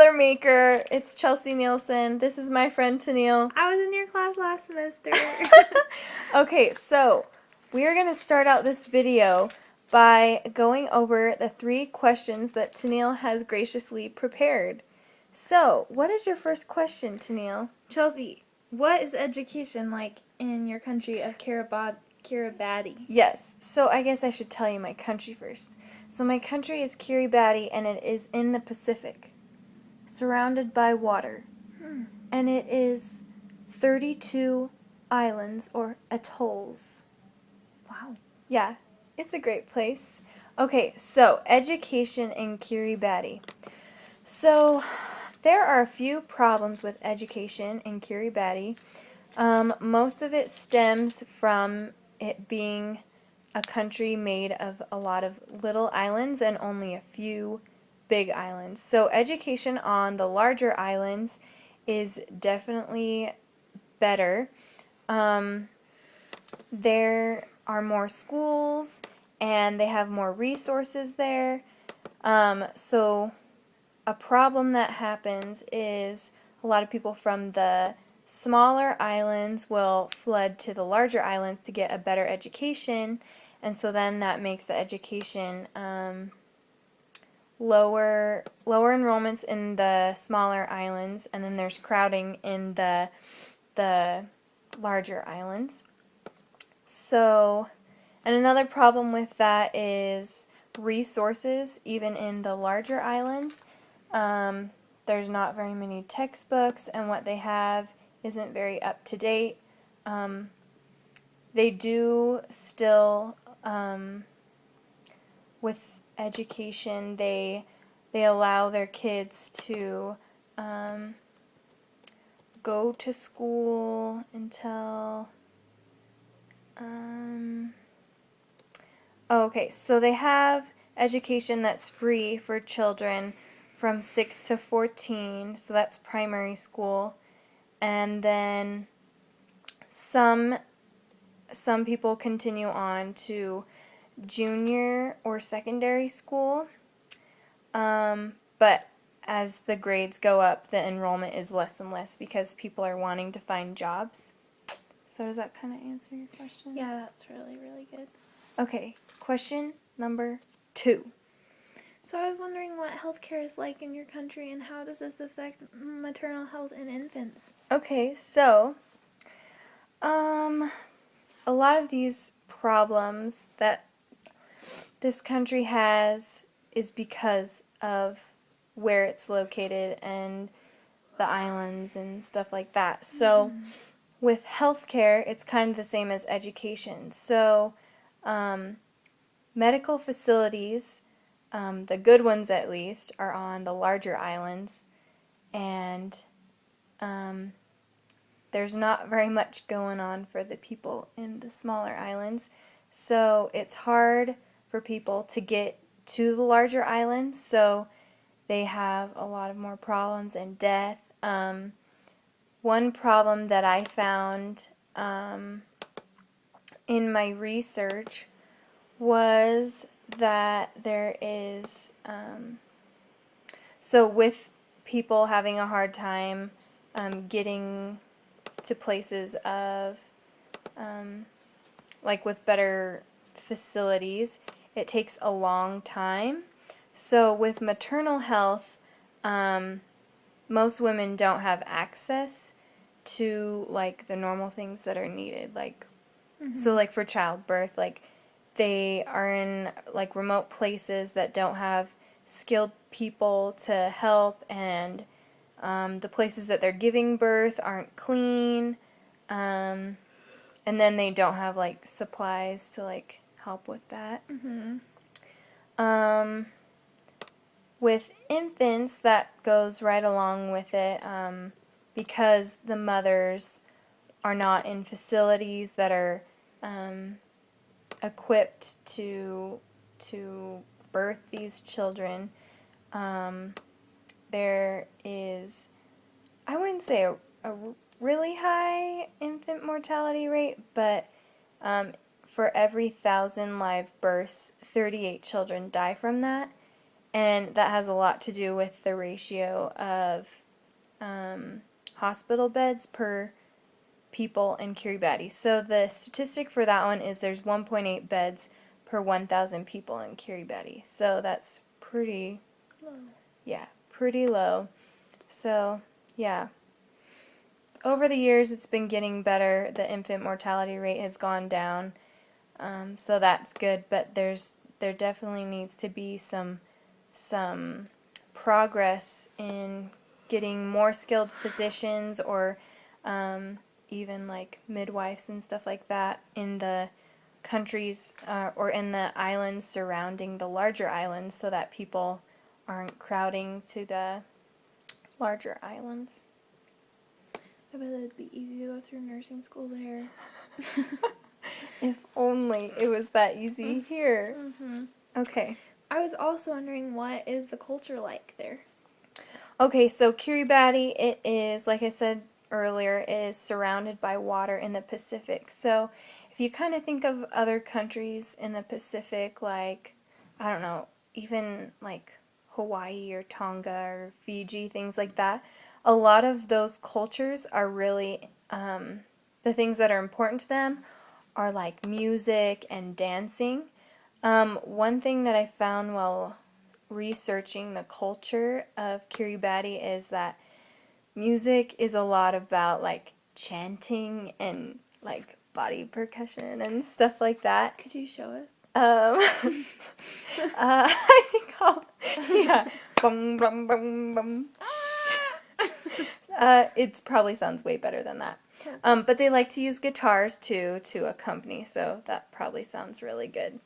brother maker. It's Chelsea Nielsen. This is my friend Tennille. I was in your class last semester. Okay, so we are going to start out this video by going over the 3 questions that Tennille has graciously prepared. So, what is your first question, Tennille? Chelsea, what is education like in your country of Kiribati? Yes, so I guess I should tell you my country first. So my country is Kiribati, and it is in the Pacific, surrounded by water. And it is 32 islands or atolls. Wow. Yeah, it's a great place. Okay, so education in Kiribati. So there are a few problems with education in Kiribati. Most of it stems from it being a country made of a lot of little islands and only a few big islands. So education on the larger islands is definitely better. There are more schools and they have more resources there. So a problem that happens is a lot of people from the smaller islands will flood to the larger islands to get a better education, and so then that makes the education lower enrollments in the smaller islands, and then there's crowding in the larger islands. So, and another problem with that is resources, even in the larger islands. There's not very many textbooks, and what they have isn't very up to date. They do still, with education, they allow their kids to go to school until okay, so they have education that's free for children from 6 to 14, so that's primary school. And then some people continue on to junior or secondary school. But as the grades go up, the enrollment is less and less because people are wanting to find jobs. So does that kind of answer your question? Yeah, that's really, really good. Okay, question number 2. So I was wondering what healthcare is like in your country and how does this affect maternal health in infants? Okay, so a lot of these problems that this country has is because of where it's located and the islands and stuff like that. So with healthcare, it's kind of the same as education. So medical facilities, the good ones at least, are on the larger islands, and there's not very much going on for the people in the smaller islands. So it's hard for people to get to the larger islands, so they have a lot of more problems and death. One problem that I found in my research was that there is, so with people having a hard time getting to places of, like with better facilities, it takes a long time. So with maternal health, most women don't have access to like the normal things that are needed, like so like for childbirth, like they are in like remote places that don't have skilled people to help, and the places that they're giving birth aren't clean, and then they don't have like supplies to like help with that. With infants, that goes right along with it, because the mothers are not in facilities that are equipped to birth these children. There is, I wouldn't say a really high infant mortality rate, but for every 1,000 live births, 38 children die from that. and that has a lot to do with the ratio of hospital beds per people in Kiribati. So the statistic for that one is there's 1.8 beds per 1,000 people in Kiribati. So that's pretty, Low. yeah, pretty low. So, yeah. Over the years, it's been getting better. The infant mortality rate has gone down. So that's good, but there definitely needs to be some progress in getting more skilled physicians or even like midwives and stuff like that in the countries or in the islands surrounding the larger islands so that people aren't crowding to the larger islands. I bet it'd be easy to go through nursing school there. If only it was that easy here. Mm-hmm. Okay. I was also wondering, what is the culture like there? Okay, so Kiribati, it is, like I said earlier, is surrounded by water in the Pacific. So if you kind of think of other countries in the Pacific, like, I don't know, even like Hawaii or Tonga or Fiji, things like that, a lot of those cultures are really, the things that are important to them are like music and dancing. One thing that I found while researching the culture of Kiribati is that music is a lot about like chanting and like body percussion and stuff like that. Could you show us? I think yeah, bum bum bum bum. It probably sounds way better than that. But they like to use guitars too to accompany, so that probably sounds really good.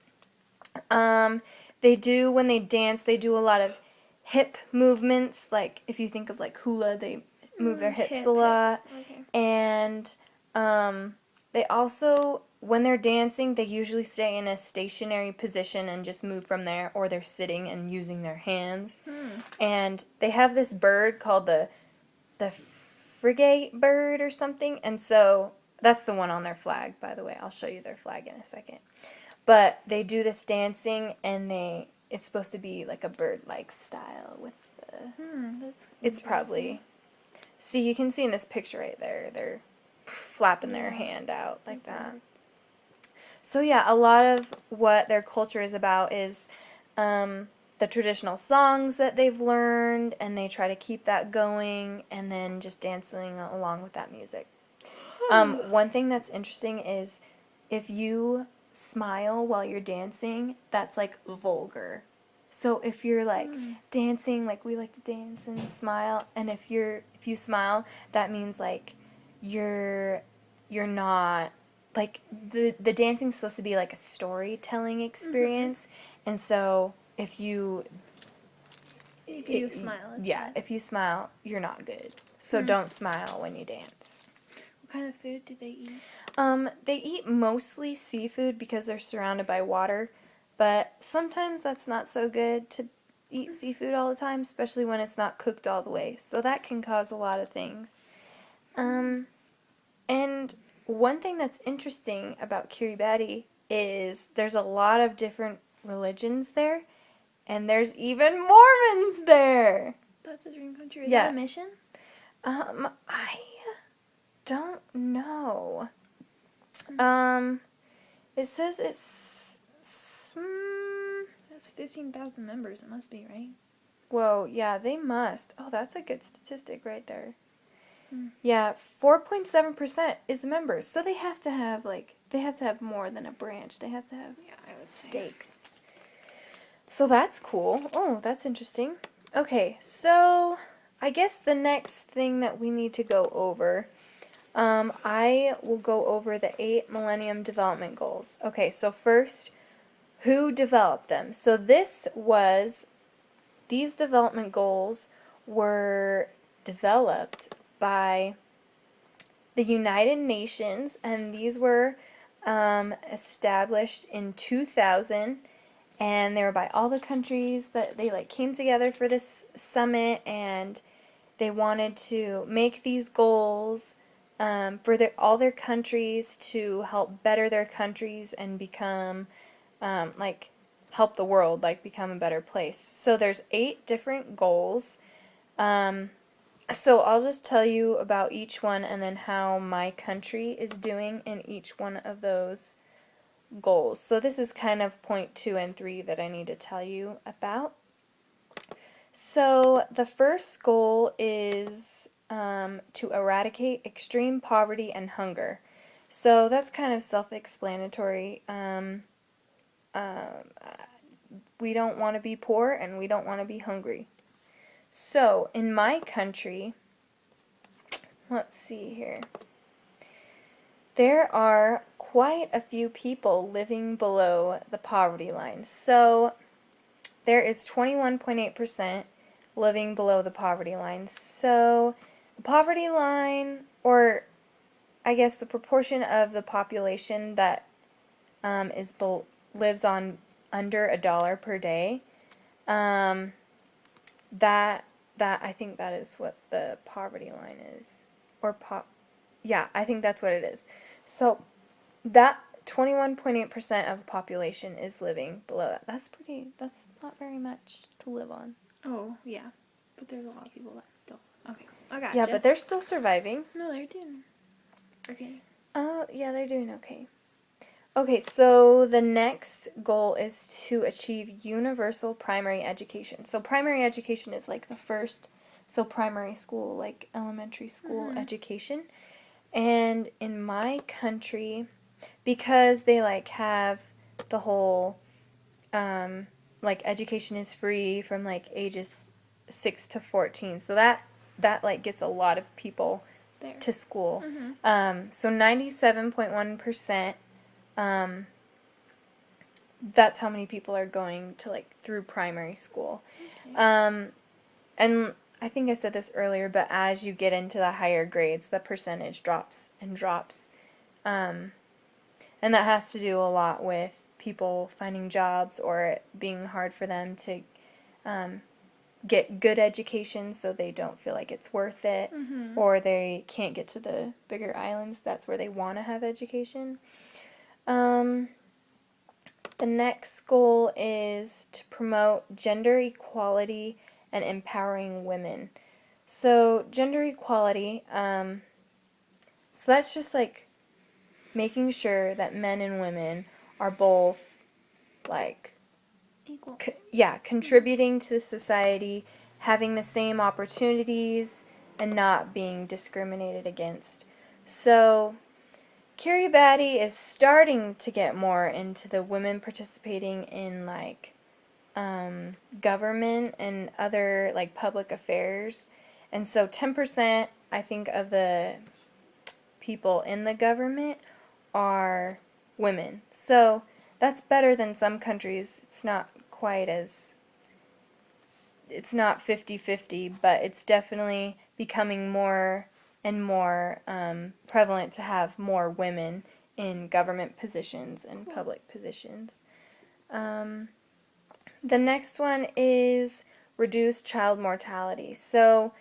They do, when they dance, they do a lot of hip movements. Like if you think of like hula, they move their hips a lot. Okay. And they also, when they're dancing, they usually stay in a stationary position and just move from there, or they're sitting and using their hands. And they have this bird called the frigate bird or something, and so that's the one on their flag, by the way. I'll show you their flag in a second. But they do this dancing, and it's supposed to be like a bird-like style with the... That's It's probably... See, you can see in this picture right there, they're flapping their hand out like that. So yeah, a lot of what their culture is about is the traditional songs that they've learned, and they try to keep that going, and then just dancing along with that music. One thing that's interesting is if you smile while you're dancing, that's like vulgar. So if you're like dancing, like we like to dance and smile, and if you smile, that means like you're not like the dancing's supposed to be like a storytelling experience, and so if you smile, if you smile, you're not good. So don't smile when you dance. What kind of food do they eat? They eat mostly seafood because they're surrounded by water, but sometimes that's not so good to eat seafood all the time, especially when it's not cooked all the way. So that can cause a lot of things. And one thing that's interesting about Kiribati is there's a lot of different religions there, and there's even Mormons there. That's a dream country. Is that a mission? I don't know. It says it's... That's 15,000 members. It must be, right? Whoa, yeah, they must. Oh, that's a good statistic right there. Yeah, 4.7% is members. So they have to have, more than a branch. They have to have stakes. So that's cool. Oh, that's interesting. Okay, so I guess the next thing that we need to go over, I will go over the 8 Millennium Development Goals. Okay, so first, who developed them? So these development goals were developed by the United Nations, and these were established in 2000, and they were by all the countries that they came together for this summit, and they wanted to make these goals for all their countries to help better their countries and become help the world, like become a better place. So there's 8 different goals. So I'll just tell you about each one and then how my country is doing in each one of those goals. So this is kind of point 2 and 3 that I need to tell you about. So the first goal is to eradicate extreme poverty and hunger. So that's kind of self-explanatory. We don't want to be poor and we don't want to be hungry. So in my country, let's see here. There are quite a few people living below the poverty line. So there is 21.8% living below the poverty line. So the poverty line, or I guess the proportion of the population that lives on under $1 per day, that I think that is what the poverty line is, or yeah, I think that's what it is. So that 21.8% of the population is living below that. That's not very much to live on. Oh, yeah. But there's a lot of people that don't. Okay. I gotcha. Yeah, but they're still surviving. No, they're doing okay. Yeah, they're doing okay. Okay, so the next goal is to achieve universal primary education. So primary education is like the first, so primary school, like elementary school education. And in my country, because they like have the whole like education is free from like ages 6 to 14, so that like gets a lot of people There. to school. So 97.1%, that's how many people are going to like through primary school. Okay. And I think I said this earlier, but as you get into the higher grades, the percentage drops and drops. And that has to do a lot with people finding jobs or it being hard for them to get good education, so they don't feel like it's worth it, or they can't get to the bigger islands. That's where they want to have education. The next goal is to promote gender equality and empowering women. So gender equality, so that's just like making sure that men and women are both like Equal. contributing to the society, having the same opportunities, and not being discriminated against. So Kiribati is starting to get more into the women participating in like government and other like public affairs. And so 10%, I think, of the people in the government are women. So that's better than some countries. It's not quite as, it's not 50-50, but it's definitely becoming more and more prevalent to have more women in government positions and public positions. The next one is reduce child mortality. So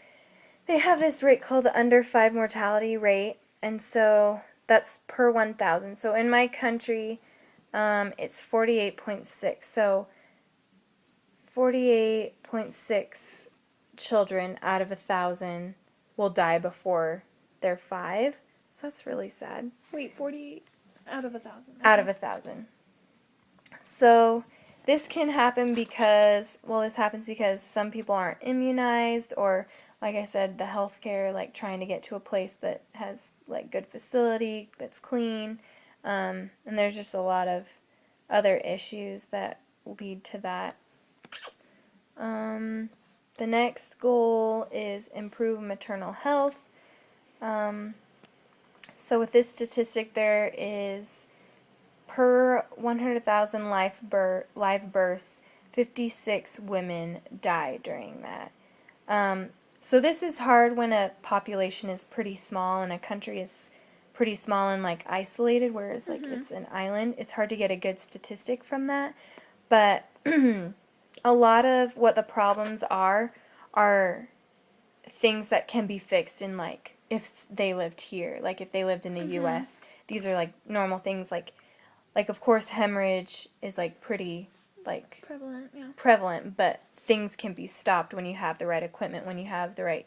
they have this rate called the under 5 mortality rate, and so that's per 1,000. So in my country, it's 48.6. So 48.6 children out of 1,000 will die before they're 5. So that's really sad. Wait, 40 out of 1,000. Out of 1,000. So this can happen because, well, this happens because some people aren't immunized, or like I said, the healthcare, like trying to get to a place that has like good facility, that's clean, and there's just a lot of other issues that lead to that. The next goal is improve maternal health. So with this statistic, there is per 100,000 live births, 56 women die during that. So this is hard when a population is pretty small and a country is pretty small and like isolated, whereas like it's an island. It's hard to get a good statistic from that. But a lot of what the problems are things that can be fixed in like if they lived here, like if they lived in the U.S. These are like normal things like of course hemorrhage is like pretty like Prevalent, yeah. prevalent, but things can be stopped when you have the right equipment, when you have the right